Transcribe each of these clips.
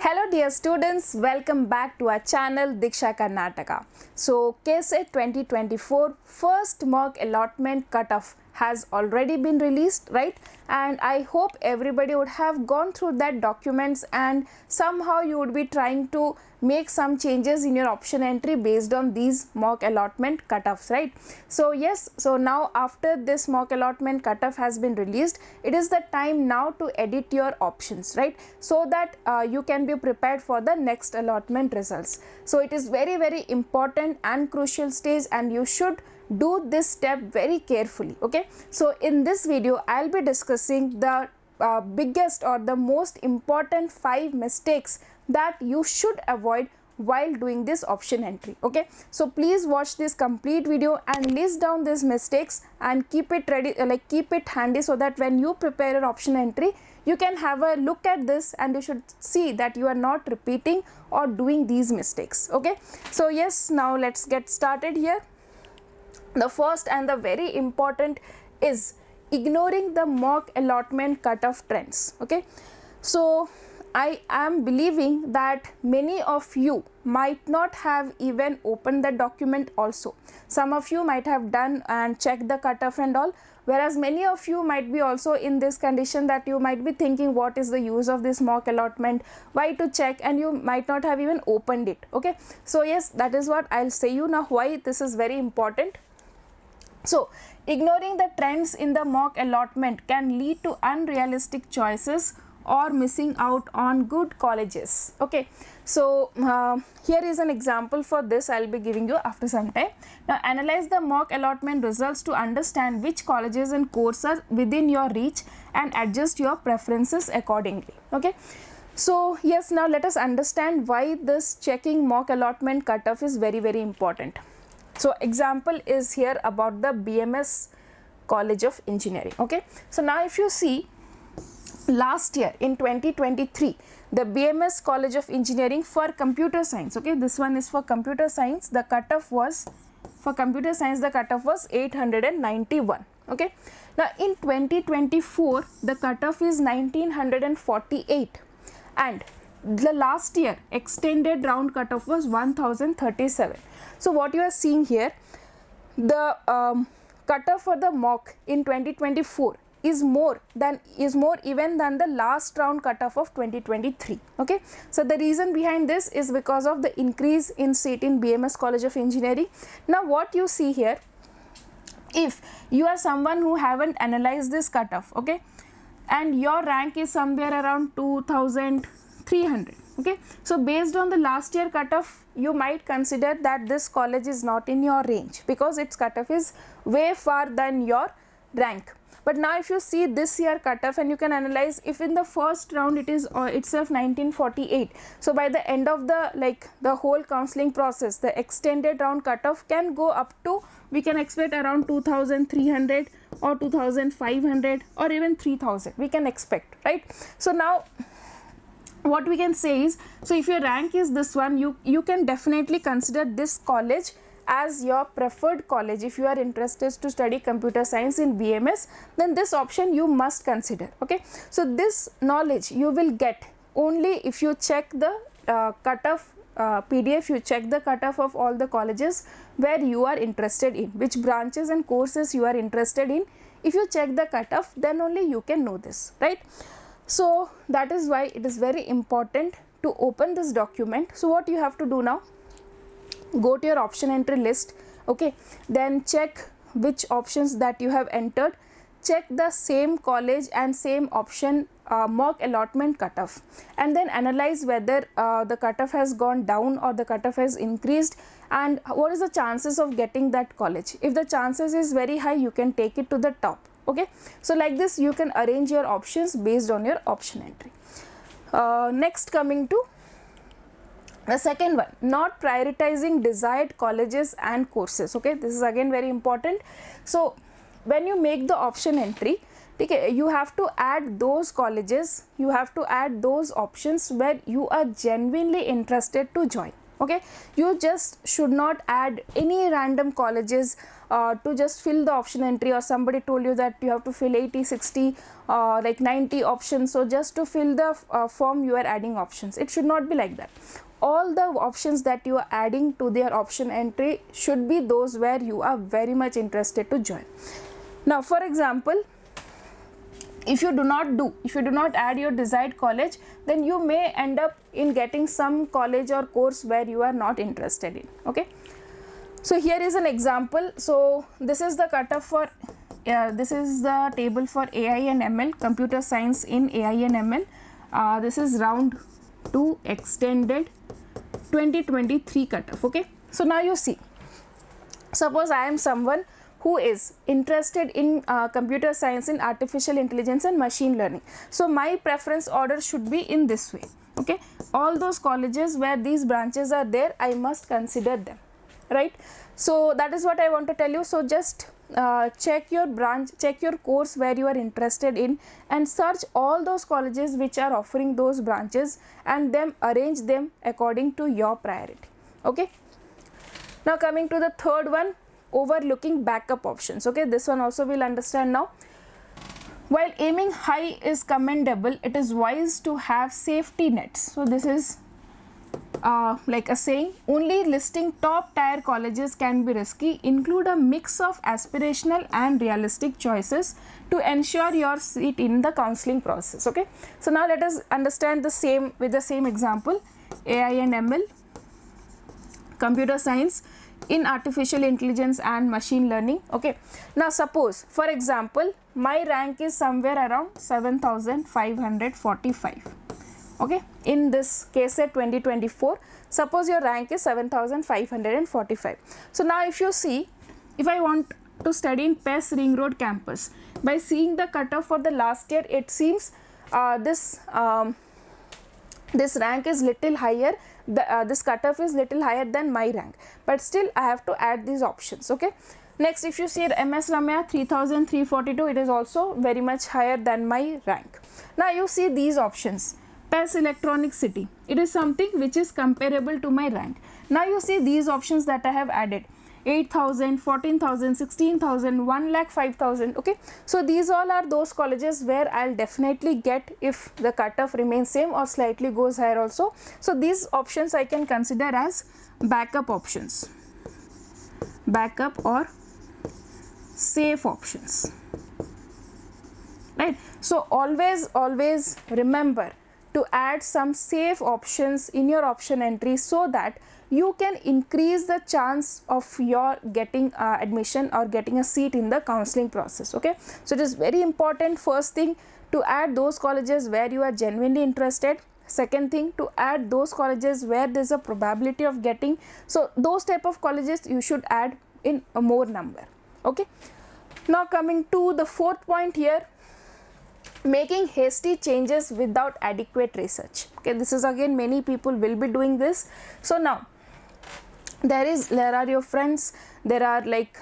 Hello dear students, welcome back to our channel Diksha Karnataka. So KSET 2024 first mock allotment cutoff has already been released, right? And I hope everybody would have gone through that documents and somehow you would be trying to make some changes in your option entry based on these mock allotment cutoffs, right? So yes, so now after this mock allotment cutoff has been released, it is the time now to edit your options, right? So that you can be prepared for the next allotment results. So it is very important and crucial stage and you should do this step very carefully. Okay, so in this video I'll be discussing the biggest or the most important 5 mistakes that you should avoid while doing this option entry. Okay, so please watch this complete video and list down these mistakes and keep it ready, keep it handy, so that when you prepare your option entry you can have a look at this and you should see that you are not repeating or doing these mistakes. Okay, so yes, now let's get started here. The first and the very important is ignoring the mock allotment cutoff trends. Okay, so I am believing that many of you might not have even opened the document also. Some of you might have done and checked the cutoff and all, whereas many of you might be also in this condition that you might be thinking what is the use of this mock allotment, why to check, and you might not have even opened it. Okay, so yes, that is what I'll say you now why this is very important. So ignoring the trends in the mock allotment can lead to unrealistic choices or missing out on good colleges. Okay, so here is an example for this I'll be giving you after some time. Now analyze the mock allotment results to understand which colleges and courses are within your reach and adjust your preferences accordingly. Okay, so yes, now let us understand why this checking mock allotment cutoff is very important. So example is here about the BMS College of Engineering. Okay, so now if you see, last year in 2023 the BMS College of Engineering for computer science, okay, this one is for computer science, the cutoff was for computer science, the cutoff was 891. Okay, now in 2024 the cutoff is 1948 and the last year extended round cutoff was 1037. So what you are seeing here, the cutoff for the mock in 2024 is more even than the last round cutoff of 2023. Okay, so the reason behind this is because of the increase in seat in BMS College of Engineering. Now what you see here, if you are someone who haven't analyzed this cutoff, okay, and your rank is somewhere around 2300, okay, so based on the last year cutoff you might consider that this college is not in your range because its cutoff is way far than your rank. But now if you see this year cutoff and you can analyze, if in the first round it is itself 1948, so by the end of the the whole counseling process the extended round cutoff can go up to, we can expect around 2300 or 2500 or even 3000 we can expect, right? So now what we can say is, so if your rank is this one, you can definitely consider this college as your preferred college. If you are interested to study computer science in BMS, then this option you must consider. Okay, so this knowledge you will get only if you check the cutoff PDF, you check the cutoff of all the colleges where you are interested in, which branches and courses you are interested in. If you check the cutoff, then only you can know this, right? So that is why it is very important to open this document. So what you have to do now, go to your option entry list, okay, then check which options that you have entered, check the same college and same option mock allotment cutoff, and then analyze whether the cutoff has gone down or the cutoff has increased and what is the chances of getting that college. If the chances is very high, you can take it to the top. Okay, so like this you can arrange your options based on your option entry. Next, coming to the second one, not prioritizing desired colleges and courses. Okay, this is again very important. So when you make the option entry, okay, you have to add those colleges, you have to add those options where you are genuinely interested to join. Okay, you just should not add any random colleges to just fill the option entry, or somebody told you that you have to fill 80, 60, like 90 options, so just to fill the form you are adding options. It should not be like that. All the options that you are adding to their option entry should be those where you are very much interested to join. Now for example, if you do not add your desired college, then you may end up in getting some college or course where you are not interested in. Okay, so here is an example. So this is the cutoff for this is the table for AI and ML, computer science in AI and ML. This is round 2 extended 2023 cutoff. Okay, so now you see, suppose I am someone who is interested in computer science, in artificial intelligence and machine learning. So my preference order should be in this way. Okay, all those colleges where these branches are there, I must consider them, right? So that is what I want to tell you. So just check your branch, check your course where you are interested in, and search all those colleges which are offering those branches, and then arrange them according to your priority. Okay, now coming to the third one, overlooking backup options. Okay, this one also we'll understand now. While aiming high is commendable, it is wise to have safety nets. So this is like a saying, only listing top tier colleges can be risky. Include a mix of aspirational and realistic choices to ensure your seat in the counseling process. Okay, so now let us understand the same with the same example, AI and ML, computer science in artificial intelligence and machine learning. Okay, now suppose for example my rank is somewhere around 7545. okay, in this KSET 2024, suppose your rank is 7545. So now if you see, if I want to study in PES Ring Road campus, by seeing the cutoff for the last year, it seems this rank is little higher, this cutoff is little higher than my rank, but still I have to add these options. Okay, next if you see MS Ramya 3342, it is also very much higher than my rank. Now you see these options, PES Electronic City, it is something which is comparable to my rank. Now you see these options that I have added, 8,000, 14,000, 16,000, 1,05,000. okay, so these all are those colleges where I'll definitely get if the cutoff remains same or slightly goes higher also. So these options I can consider as backup options, backup or safe options, right? So always remember to add some safe options in your option entry, so that you can increase the chance of your getting admission or getting a seat in the counseling process. Okay, so it is very important, first thing, to add those colleges where you are genuinely interested. Second thing, to add those colleges where there is a probability of getting. So those type of colleges you should add in a more number. Okay, now coming to the fourth point here, making hasty changes without adequate research. Okay, this is again, many people will be doing this. So now there are your friends, there are like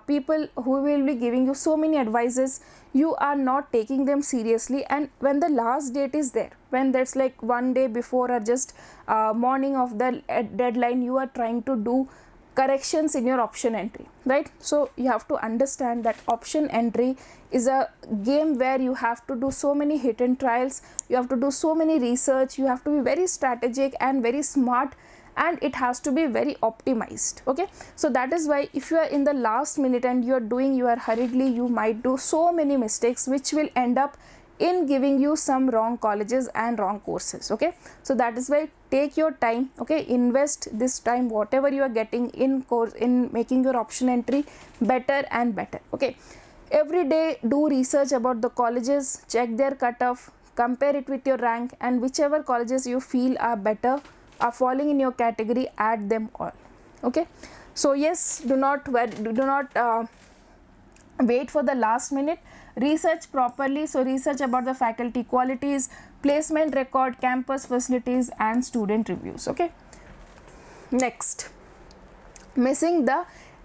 people who will be giving you so many advices, you are not taking them seriously, and when the last date is there, when that's like one day before or just morning of the deadline, you are trying to do corrections in your option entry, right? So you have to understand that option entry is a game where you have to do so many hit and trials, you have to do so many research, you have to be very strategic and very smart, and it has to be very optimized. Okay, so that is why if you are in the last minute and you are hurriedly, you might do so many mistakes which will end up in giving you some wrong colleges and wrong courses. Okay, so that is why take your time. Okay, invest this time, whatever you are getting in course, in making your option entry better and better. Okay, every day do research about the colleges, check their cutoff, compare it with your rank, and whichever colleges you feel are better, are falling in your category, add them all. Okay, so yes, do not wait for the last minute, research properly. So research about the faculty qualities, placement record, campus facilities and student reviews. Okay, next, missing the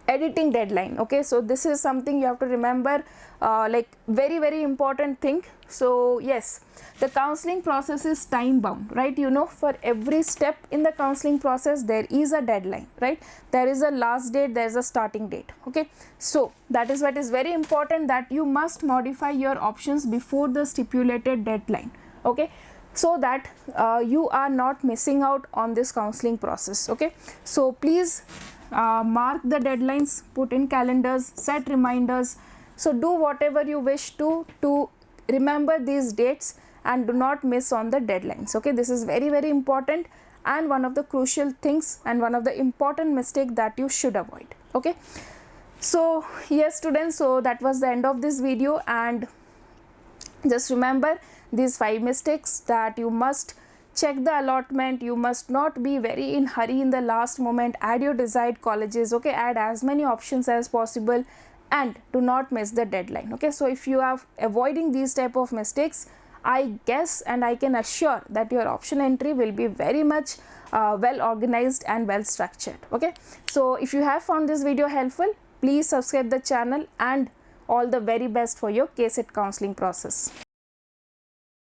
editing deadline. Okay, so this is something you have to remember, like very important thing. So yes, the counseling process is time bound, right? You know, for every step in the counseling process there is a deadline, right? There is a last date, there is a starting date. Okay, so that is what is very important, that you must modify your options before the stipulated deadline. Okay, so that you are not missing out on this counseling process. Okay, so please mark the deadlines, put in calendars, set reminders. So do whatever you wish to remember these dates and do not miss on the deadlines. Okay, this is very important and one of the crucial things and one of the important mistake that you should avoid. Okay, so yes students, so that was the end of this video, and just remember these 5 mistakes, that you must check the allotment, you must not be very in hurry in the last moment, add your desired colleges. Okay, add as many options as possible and do not miss the deadline. Okay, so if you are avoiding these type of mistakes, I guess and I can assure that your option entry will be very much well organized and well structured. Okay, so if you have found this video helpful, please subscribe the channel, and all the very best for your KCET counseling process.